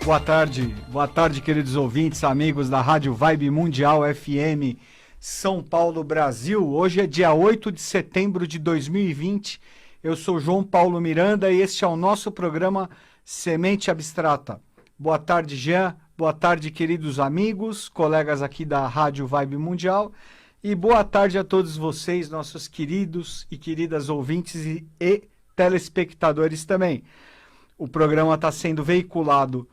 Boa tarde, queridos ouvintes, amigos da Rádio Vibe Mundial FM São Paulo, Brasil. Hoje é dia 8 de setembro de 2020. Eu sou João Paulo Miranda e este é o nosso programa Semente Abstrata. Boa tarde, Jean. Boa tarde, queridos amigos, colegas aqui da Rádio Vibe Mundial. E boa tarde a todos vocês, nossos queridos e queridas ouvintes e telespectadores também. O programa está sendo veiculado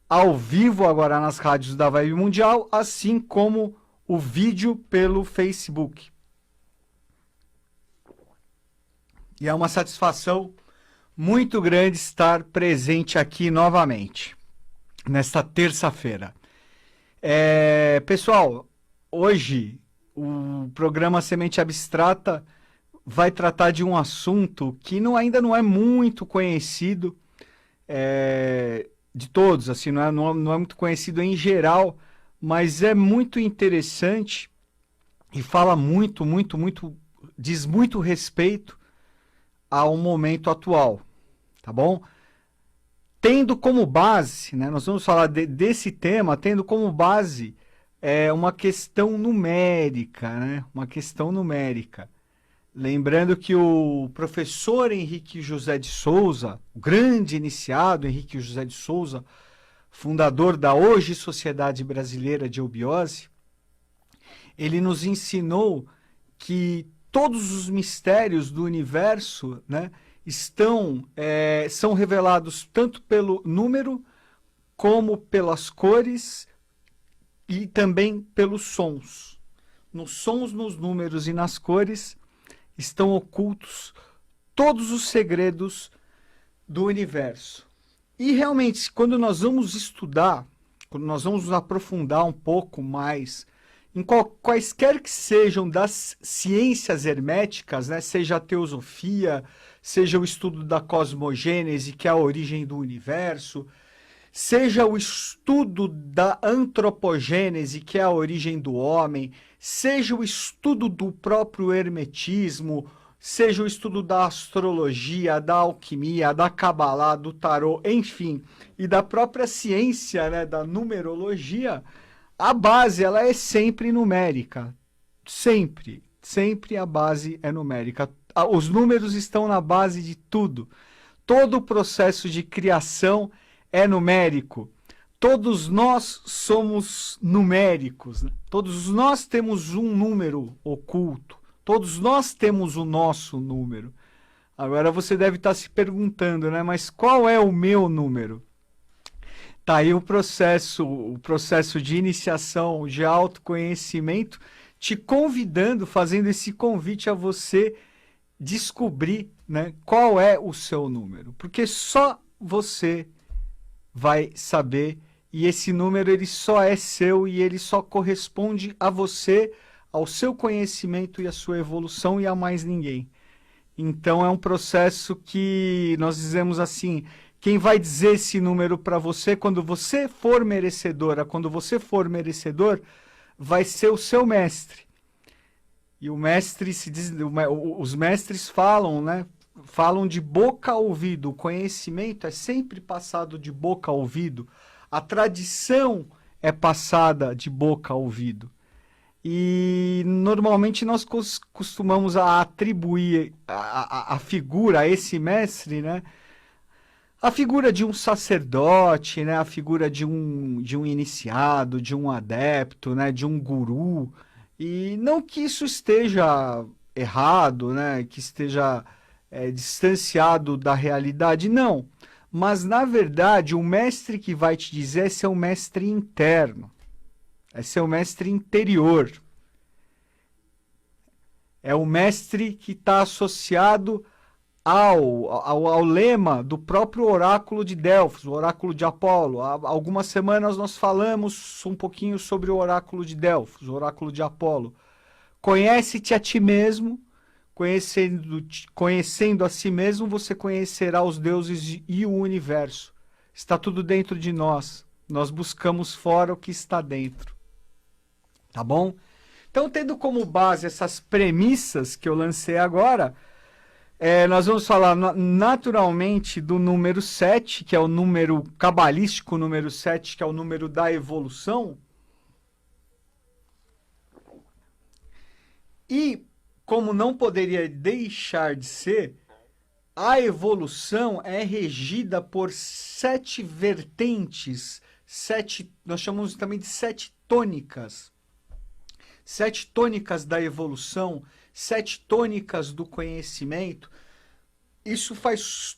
ao vivo agora nas rádios da Vibe Mundial, assim como o vídeo pelo Facebook. E é uma satisfação muito grande estar presente aqui novamente, nesta terça-feira. Pessoal, hoje o programa Semente Abstrata vai tratar de um assunto que ainda não é muito conhecido, de todos, assim, não é muito conhecido em geral, mas é muito interessante e fala diz muito respeito ao momento atual, tá bom? Tendo como base, né, nós vamos falar desse tema, tendo como base uma questão numérica, né, uma questão numérica. Lembrando que o professor Henrique José de Souza, o grande iniciado Henrique José de Souza, fundador da hoje Sociedade Brasileira de Eubiose, ele nos ensinou que todos os mistérios do universo, né, são revelados tanto pelo número, como pelas cores e também pelos sons. Nos sons, nos números e nas cores estão ocultos todos os segredos do universo. E realmente, quando nós vamos estudar, quando nós vamos nos aprofundar um pouco mais em quaisquer que sejam das ciências herméticas, né, seja a teosofia, seja o estudo da cosmogênese, que é a origem do universo, seja o estudo da antropogênese, que é a origem do homem, seja o estudo do próprio hermetismo, seja o estudo da astrologia, da alquimia, da cabalá, do tarô, enfim, e da própria ciência, né, da numerologia, a base ela é sempre numérica. Sempre a base é numérica. Os números estão na base de tudo. Todo o processo de criação é numérico. Todos nós somos numéricos, né? Todos nós temos um número oculto. Todos nós temos o nosso número. Agora você deve estar se perguntando, né? Mas qual é o meu número? Tá aí o processo de iniciação, de autoconhecimento, te convidando, fazendo esse convite a você descobrir, né, qual é o seu número. Porque só você vai saber, e esse número ele só é seu e ele só corresponde a você, ao seu conhecimento e à sua evolução e a mais ninguém. Então é um processo que nós dizemos assim, quem vai dizer esse número para você, quando você for merecedora, quando você for merecedor, vai ser o seu mestre. E o mestre os mestres falam, né? Falam de boca a ouvido. O conhecimento é sempre passado de boca a ouvido. A tradição é passada de boca a ouvido. E normalmente nós costumamos atribuir a figura, a esse mestre, né? A figura de um sacerdote, né? A figura de um iniciado, de um adepto, né? De um guru. E não que isso esteja errado, né? Que esteja distanciado da realidade, não. Mas, na verdade, o mestre que vai te dizer é seu mestre interno. É seu mestre interior. É o mestre que está associado ao lema do próprio oráculo de Delfos, o oráculo de Apolo. Há algumas semanas nós falamos um pouquinho sobre o oráculo de Delfos, o oráculo de Apolo. Conhece-te a ti mesmo, conhecendo a si mesmo, você conhecerá os deuses e o universo. Está tudo dentro de nós. Nós buscamos fora o que está dentro. Tá bom? Então, tendo como base essas premissas que eu lancei agora, Nós vamos falar naturalmente do número 7, que é o número cabalístico número 7, que é o número da evolução. E, como não poderia deixar de ser, a evolução é regida por 7 vertentes, nós chamamos também de 7 tônicas. 7 tônicas da evolução, 7 tônicas do conhecimento. Isso faz.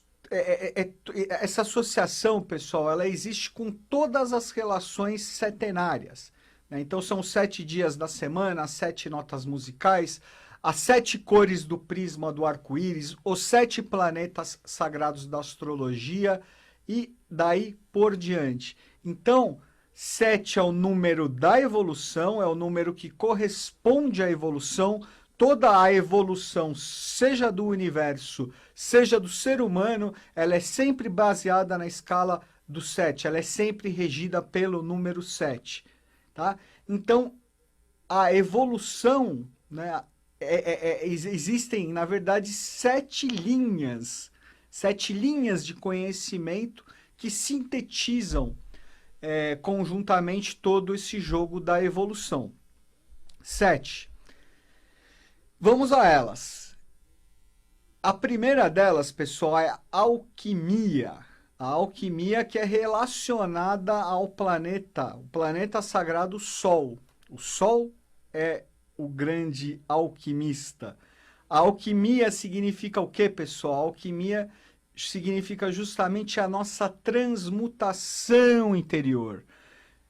Essa associação, pessoal, ela existe com todas as relações setenárias, né? Então, são 7 dias da semana, as 7 notas musicais, as 7 cores do prisma do arco-íris, os 7 planetas sagrados da astrologia e daí por diante. Então, 7 é o número da evolução, é o número que corresponde à evolução. Toda a evolução, seja do universo, seja do ser humano, ela é sempre baseada na escala do 7, ela é sempre regida pelo número 7, tá? Então, a evolução, né, existem, na verdade, 7 linhas de conhecimento que sintetizam conjuntamente todo esse jogo da evolução. 7. Vamos a elas. A primeira delas, pessoal, é a alquimia. A alquimia que é relacionada ao planeta, o planeta sagrado Sol. O Sol é o grande alquimista. A alquimia significa o quê, pessoal? A alquimia significa justamente a nossa transmutação interior.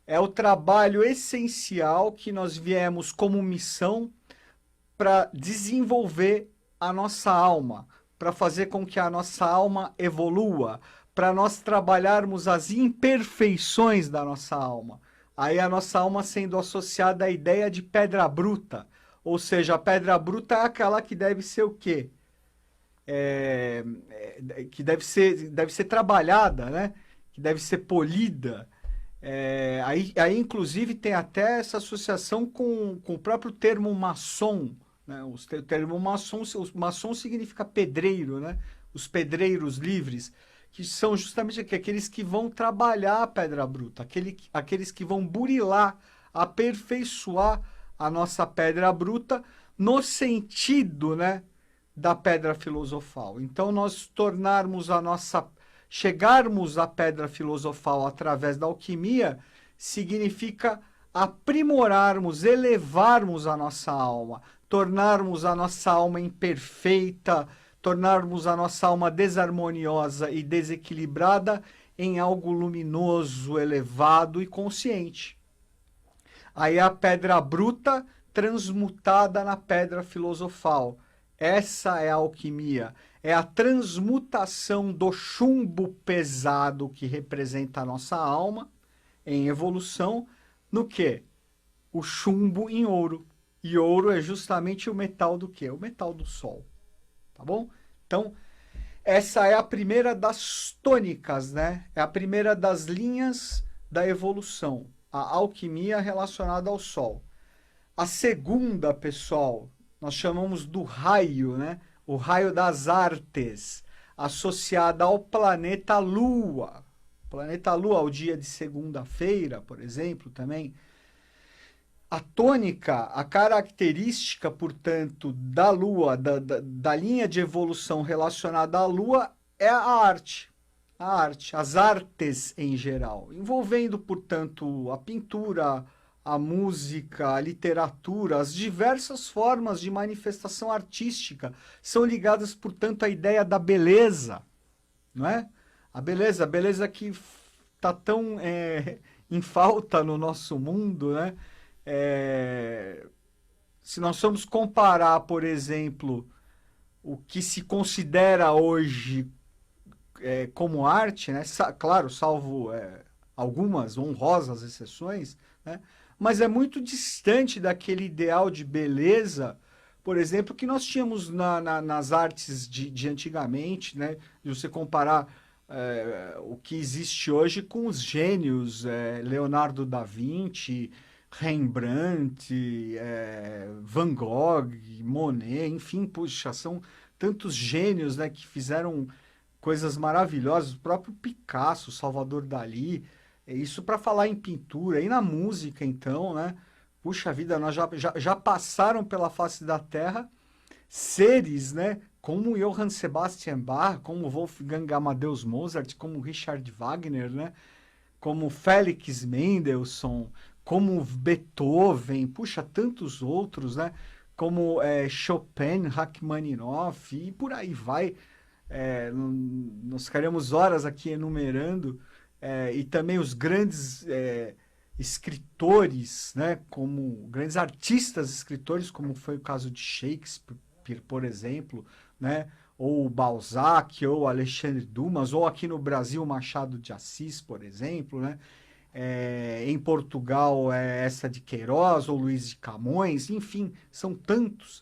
É o trabalho essencial que nós viemos como missão para desenvolver a nossa alma, para fazer com que a nossa alma evolua, para nós trabalharmos as imperfeições da nossa alma. Aí a nossa alma sendo associada à ideia de pedra bruta, ou seja, a pedra bruta é aquela que deve ser o quê? Que deve ser trabalhada, né? Que deve ser polida. Aí, inclusive, tem até essa associação com o próprio termo maçom, né? O termo maçom significa pedreiro, né? Os pedreiros livres, que são justamente aqueles que vão trabalhar a pedra bruta, aqueles que vão burilar, aperfeiçoar a nossa pedra bruta no sentido, né, da pedra filosofal. Então, nós chegarmos à pedra filosofal através da alquimia significa aprimorarmos, elevarmos a nossa alma, tornarmos a nossa alma imperfeita, tornarmos a nossa alma desarmoniosa e desequilibrada em algo luminoso, elevado e consciente. Aí a pedra bruta transmutada na pedra filosofal. Essa é a alquimia. É a transmutação do chumbo pesado que representa a nossa alma em evolução no quê? O chumbo em ouro. E ouro é justamente o metal do quê? O metal do sol. Tá bom? Então, essa é a primeira das tônicas, né? É a primeira das linhas da evolução. A alquimia relacionada ao sol. A segunda, pessoal, nós chamamos do raio, né? O raio das artes, associada ao planeta Lua. Planeta Lua, ao dia de segunda-feira, por exemplo, também. A tônica, a característica, portanto, da Lua, da linha de evolução relacionada à Lua, é a arte. A arte, as artes em geral, envolvendo, portanto, a pintura, a música, a literatura, as diversas formas de manifestação artística são ligadas, portanto, à ideia da beleza, não é? A beleza que está tão em falta no nosso mundo, né? Se nós formos comparar, por exemplo, o que se considera hoje como arte, né? Claro, salvo algumas honrosas exceções, né? Mas é muito distante daquele ideal de beleza, por exemplo, que nós tínhamos nas artes de antigamente, né? De você comparar o que existe hoje com os gênios, Leonardo da Vinci, Rembrandt, Van Gogh, Monet, enfim, puxa, são tantos gênios, né, que fizeram coisas maravilhosas, o próprio Picasso, Salvador Dalí, isso para falar em pintura, e na música, então, né? Puxa vida, nós já passaram pela face da Terra seres, né, como Johann Sebastian Bach, como Wolfgang Amadeus Mozart, como Richard Wagner, né, como Felix Mendelssohn, como Beethoven, puxa, tantos outros, né, como Chopin, Rachmaninoff, e por aí vai. Nós ficaremos horas aqui enumerando, e também os grandes escritores, né, como grandes artistas escritores, como foi o caso de Shakespeare, por exemplo, né, ou Balzac, ou Alexandre Dumas, ou aqui no Brasil Machado de Assis, por exemplo, né, em Portugal essa de Queiroz, ou Luiz de Camões, enfim, são tantos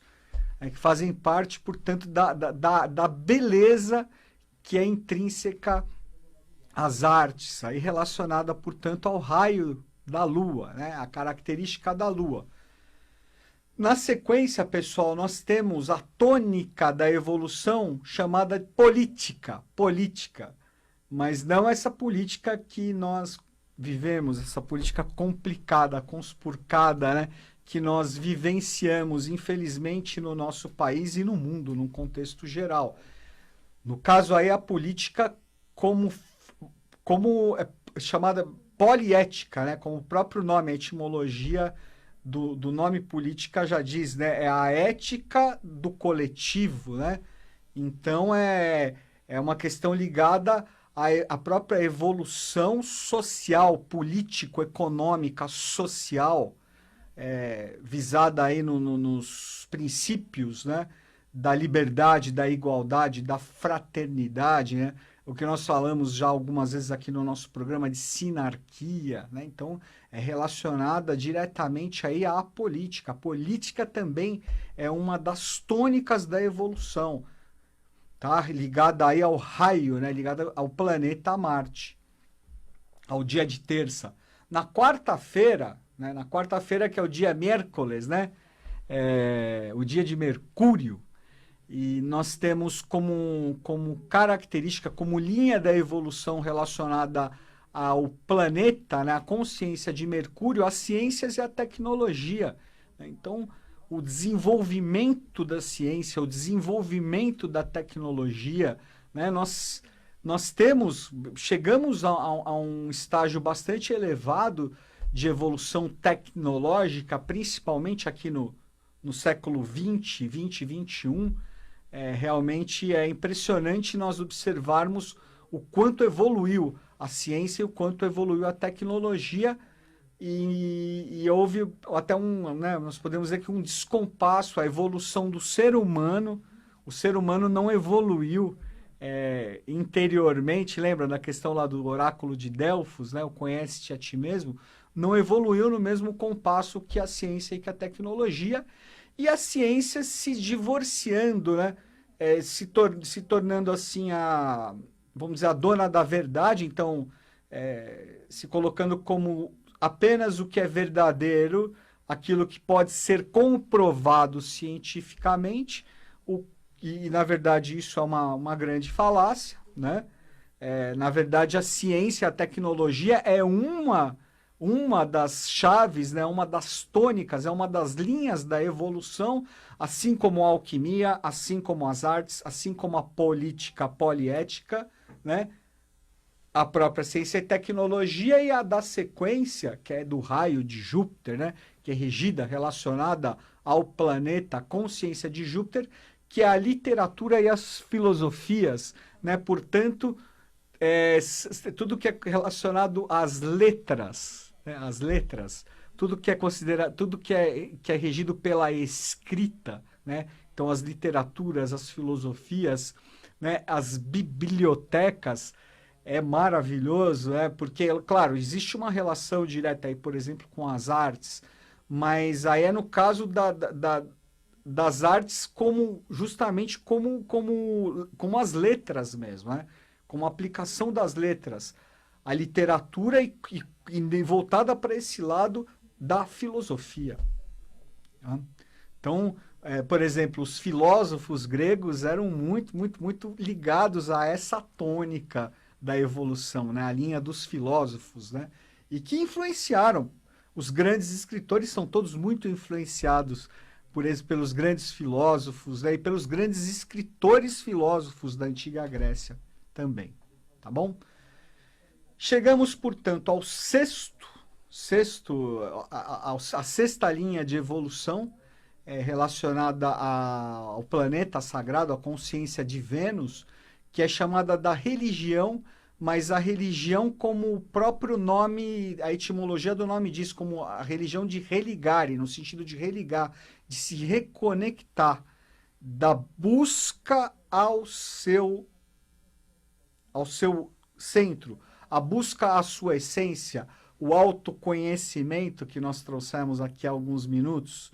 que fazem parte, portanto, da beleza que é intrínseca às artes, aí relacionada, portanto, ao raio da Lua, né? A característica da Lua. Na sequência, pessoal, nós temos a tônica da evolução chamada política, mas não essa política que nós vivemos, essa política complicada, conspurcada, né? Que nós vivenciamos, infelizmente, no nosso país e no mundo, num contexto geral. No caso aí, a política como é chamada poliética, né? Como o próprio nome, a etimologia do nome política já diz, né? É a ética do coletivo, né? Então, é uma questão ligada à própria evolução social, político-econômica, social, visada aí nos princípios, né, da liberdade, da igualdade, da fraternidade, né? O que nós falamos já algumas vezes aqui no nosso programa de sinarquia, né? Então, é relacionada diretamente aí à política. A política também é uma das tônicas da evolução, tá? Ligada aí ao raio, né? Ligada ao planeta Marte, ao dia de terça. Na quarta-feira, né? Na quarta-feira, que é o dia miércoles, né? O dia de Mercúrio, e nós temos como característica, como linha da evolução relacionada ao planeta, né, a consciência de Mercúrio, as ciências e a tecnologia, né? Então, o desenvolvimento da ciência, o desenvolvimento da tecnologia, né, nós chegamos a um estágio bastante elevado de evolução tecnológica, principalmente aqui no século XX, 21, realmente é impressionante nós observarmos o quanto evoluiu a ciência e o quanto evoluiu a tecnologia, e houve até né, nós podemos dizer que um descompasso, a evolução do ser humano. O ser humano não evoluiu interiormente, lembra da questão lá do oráculo de Delfos, né, o conhece-te a ti mesmo, não evoluiu no mesmo compasso que a ciência e que a tecnologia, e a ciência se divorciando, né? Se tornando assim vamos dizer, a dona da verdade, então se colocando como apenas o que é verdadeiro, aquilo que pode ser comprovado cientificamente, e na verdade isso é uma grande falácia, né? Na verdade, a ciência, a tecnologia é uma das chaves, né, uma das tônicas, é uma das linhas da evolução, assim como a alquimia, assim como as artes, assim como a política poliética, né, a própria ciência e tecnologia, e a da sequência, que é do raio de Júpiter, né, que é regida, relacionada ao planeta consciência de Júpiter, que é a literatura e as filosofias, né, portanto, tudo que é relacionado às letras, né, as letras, tudo que é considerado, tudo que é regido pela escrita, né? Então as literaturas, as filosofias, né, as bibliotecas, é maravilhoso, porque, claro, existe uma relação direta aí, por exemplo, com as artes, mas aí é no caso das artes justamente como as letras mesmo, né? Como a aplicação das letras, a literatura e voltada para esse lado da filosofia. Tá? Então, Por exemplo, os filósofos gregos eram muito ligados a essa tônica da evolução, né? A linha dos filósofos, né? E que influenciaram. Os grandes escritores são todos muito influenciados pelos grandes filósofos, né? E pelos grandes escritores filósofos da antiga Grécia também, tá bom? Chegamos, portanto, ao a sexta linha de evolução, relacionada ao planeta sagrado, à consciência de Vênus, que é chamada da religião, mas a religião, como o próprio nome, a etimologia do nome diz, como a religião de religare, no sentido de religar, de se reconectar, da busca ao seu centro, a busca à sua essência, o autoconhecimento que nós trouxemos aqui há alguns minutos.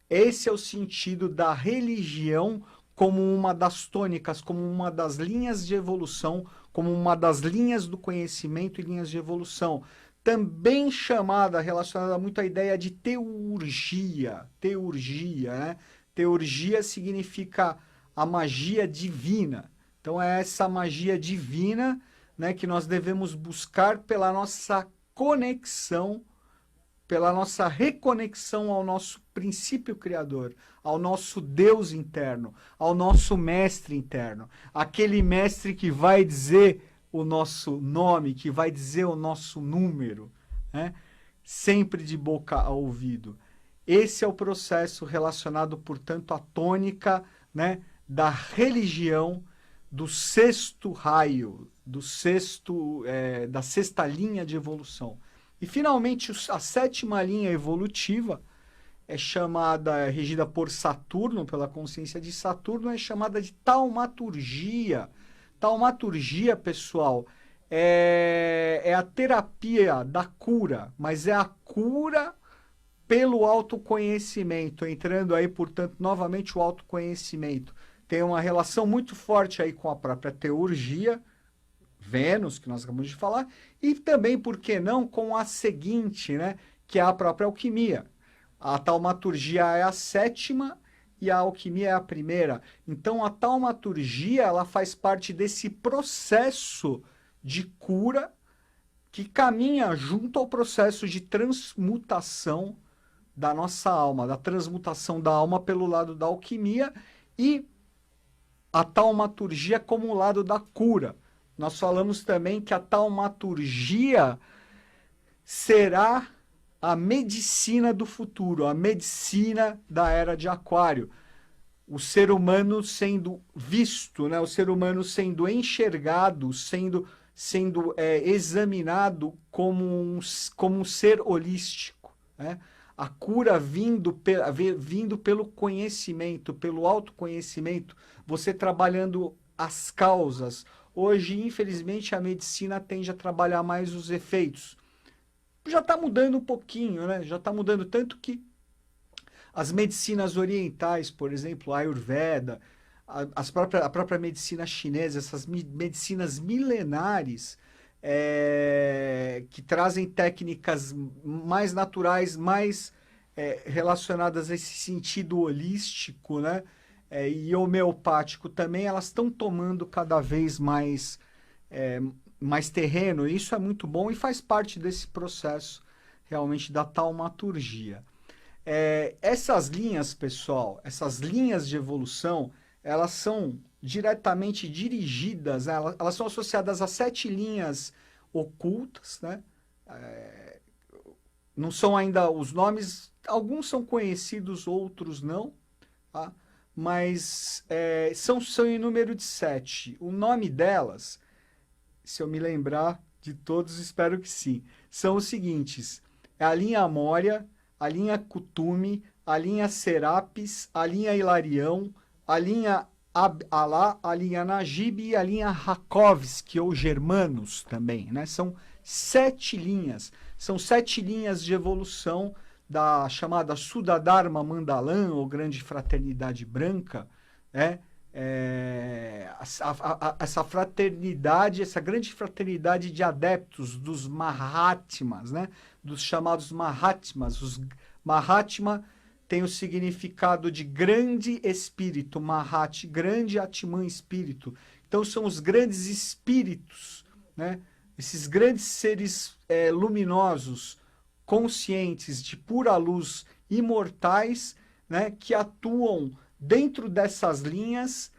Esse é o sentido da religião como uma das tônicas, como uma das linhas de evolução, como uma das linhas do conhecimento e linhas de evolução. Também chamada, relacionada muito à ideia de teurgia. Teurgia, né? Teurgia significa a magia divina. Então é essa magia divina, né, que nós devemos buscar pela nossa conexão, pela nossa reconexão ao nosso princípio criador, ao nosso Deus interno, ao nosso mestre interno, aquele mestre que vai dizer o nosso nome, que vai dizer o nosso número, né? Sempre de boca a ouvido. Esse é o processo relacionado, portanto, à tônica, né, da religião, do sexto raio, da sexta linha de evolução. E, finalmente, a sétima linha evolutiva é regida por Saturno, pela consciência de Saturno, é chamada de taumaturgia. Taumaturgia, pessoal, é a terapia da cura, mas é a cura pelo autoconhecimento, entrando aí, portanto, novamente o autoconhecimento. Tem uma relação muito forte aí com a própria teurgia, Vênus, que nós acabamos de falar, e também, por que não, com a seguinte, né, que é a própria alquimia. A taumaturgia é a sétima e a alquimia é a primeira. Então, a taumaturgia, ela faz parte desse processo de cura que caminha junto ao processo de transmutação da nossa alma, da transmutação da alma pelo lado da alquimia, e a taumaturgia como o lado da cura. Nós falamos também que a taumaturgia será a medicina do futuro, a medicina da era de Aquário. O ser humano sendo visto, né? O ser humano sendo enxergado, sendo examinado como um ser holístico, né? A cura vindo pelo conhecimento, pelo autoconhecimento, você trabalhando as causas. Hoje, infelizmente, a medicina tende a trabalhar mais os efeitos. Já está mudando um pouquinho, né? Já está mudando tanto que as medicinas orientais, por exemplo, a Ayurveda, a própria medicina chinesa, essas medicinas milenares, que trazem técnicas mais naturais, mais relacionadas a esse sentido holístico, né? E homeopático também, elas estão tomando cada vez mais terreno. Isso é muito bom e faz parte desse processo realmente da taumaturgia. Essas linhas, pessoal, essas linhas de evolução, elas são diretamente dirigidas, né? Elas são associadas a 7 linhas ocultas, né? Não são ainda os nomes, alguns são conhecidos, outros não, tá? Mas são em número de 7. O nome delas, se eu me lembrar de todos, espero que sim, são os seguintes: é a linha Amória, a linha Kutume, a linha Serapis, a linha Hilarião, a linha Alá, a linha Najib e a linha Rakovski, ou Germanos também, né? São 7 linhas, são 7 linhas de evolução da chamada Sudadharma Mandalam, ou Grande Fraternidade Branca, né? Essa fraternidade, essa grande fraternidade de adeptos dos Mahatmas, né? Dos chamados Mahatmas. Os Mahatma tem o significado de grande espírito, Mahat, grande Atman espírito. Então são os grandes espíritos, né? Esses grandes seres luminosos, conscientes, de pura luz, imortais, né? Que atuam dentro dessas linhas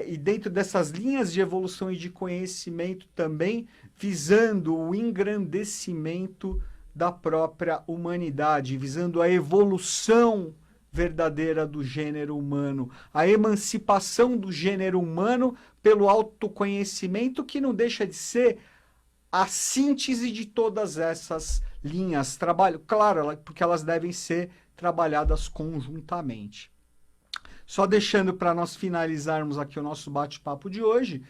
e dentro dessas linhas de evolução e de conhecimento também, visando o engrandecimento da própria humanidade, visando a evolução verdadeira do gênero humano, a emancipação do gênero humano pelo autoconhecimento, que não deixa de ser a síntese de todas essas linhas. Trabalho, claro, porque elas devem ser trabalhadas conjuntamente. Só deixando para nós finalizarmos aqui o nosso bate-papo de hoje,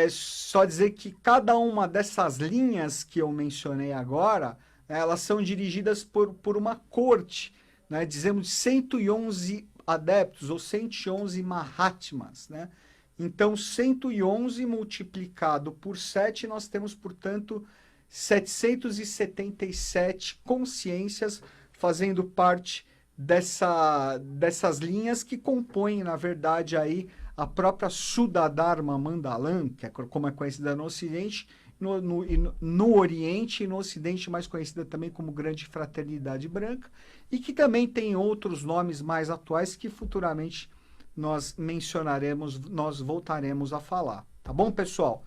só dizer que cada uma dessas linhas que eu mencionei agora, elas são dirigidas por uma corte, né? Dizemos 111 adeptos ou 111 Mahatmas, né? Então, 111 multiplicado por 7, nós temos, portanto, 777 consciências fazendo parte dessas linhas que compõem, na verdade, aí a própria Shuddha-dharma Mandalam, que é como é conhecida no Ocidente, no Oriente e no Ocidente, mais conhecida também como Grande Fraternidade Branca, e que também tem outros nomes mais atuais que futuramente nós mencionaremos, nós voltaremos a falar. Tá bom, pessoal?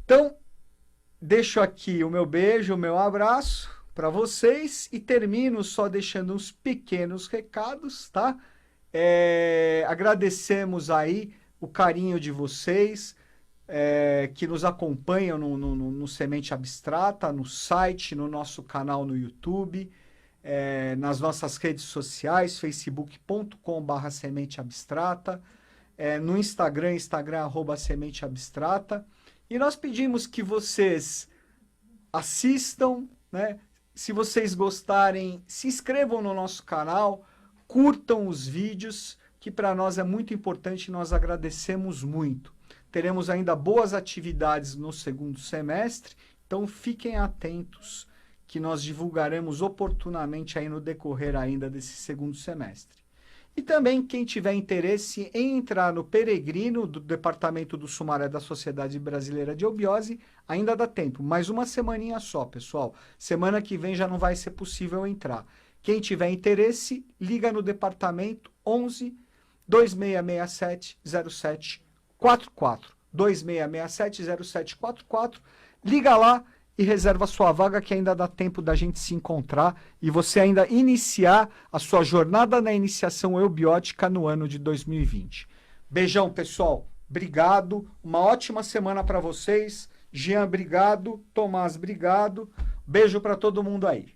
Então, deixo aqui o meu beijo, o meu abraço para vocês e termino só deixando uns pequenos recados, tá? Agradecemos aí o carinho de vocês, que nos acompanham no Semente Abstrata, no site, no nosso canal no YouTube, nas nossas redes sociais, facebook.com/Semente Abstrata, no Instagram, @Semente Abstrata. E nós pedimos que vocês assistam, né? Se vocês gostarem, se inscrevam no nosso canal, curtam os vídeos, que para nós é muito importante e nós agradecemos muito. Teremos ainda boas atividades no segundo semestre, então fiquem atentos que nós divulgaremos oportunamente aí no decorrer ainda desse segundo semestre. E também quem tiver interesse em entrar no Peregrino do Departamento do Sumaré da Sociedade Brasileira de Eubiose, ainda dá tempo. Mais uma semaninha só, pessoal. Semana que vem já não vai ser possível entrar. Quem tiver interesse, liga no departamento 11 2667 0744. 2667 0744. Liga lá e reserva sua vaga, que ainda dá tempo da gente se encontrar e você ainda iniciar a sua jornada na iniciação eubiótica no ano de 2020. Beijão, pessoal. Obrigado. Uma ótima semana para vocês. Jean, obrigado. Tomás, obrigado. Beijo para todo mundo aí.